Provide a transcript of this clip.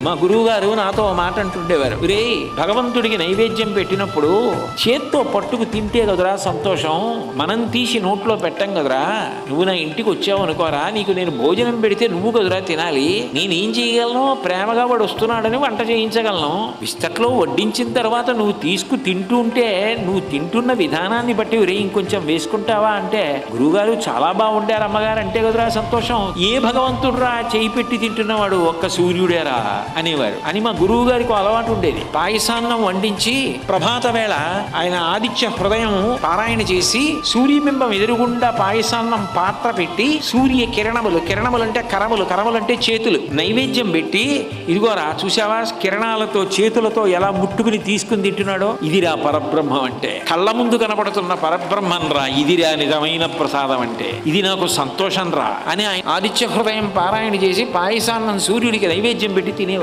మా గురువు గారు నాతో ఓ మాట అంటుండేవారు, రే భగవంతుడికి నైవేద్యం పెట్టినప్పుడు చేత్తో పట్టుకు తింటే కదరా సంతోషం, మనం తీసి నోట్లో పెట్టం కదరా. నువ్వు నా ఇంటికి వచ్చావు అనుకోరా, నీకు నేను భోజనం పెడితే నువ్వు కదరా తినాలి. నేనేం చేయగలను, ప్రేమగా వాడు వస్తున్నాడని వంట చేయించగలను. విస్తట్లో వడ్డించిన తర్వాత నువ్వు తీసుకు తింటూ ఉంటే నువ్వు తింటున్న విధానాన్ని బట్టి రే ఇంకొంచెం వేసుకుంటావా అంటే, గురువుగారు చాలా బాగుండారు అమ్మగారు అంటే కదరా సంతోషం. ఏ భగవంతుడు రా చేయి పెట్టి తింటున్నవాడు, ఒక్క సూర్యుడేరా అనేవారు. అని మా గురువు గారికి అలవాటు ఉండేది. పాయసాన్నం వండించి ప్రభాత వేళ ఆయన ఆదిత్య హృదయం పారాయణ చేసి సూర్యబింబం ఎదురుగుండా పాయసాన్నం పాత్ర పెట్టి సూర్య కిరణములు, కిరణములు అంటే కరములు, కరములు అంటే చేతులు, నైవేద్యం పెట్టి ఇదిగోరా చూసావా కిరణాలతో చేతులతో ఎలా ముట్టుకుని తీసుకుని తింటున్నాడో, ఇదిరా పరబ్రహ్మం అంటే, కళ్ళ ముందు కనపడుతున్న పరబ్రహ్మం రా, ఇదిరా నిజమైన ప్రసాదం అంటే, ఇది నాకు సంతోషం రా అని ఆయన ఆదిత్య హృదయం పారాయణ చేసి పాయసాన్నం సూర్యుడికి నైవేద్యం పెట్టి తినేవారు.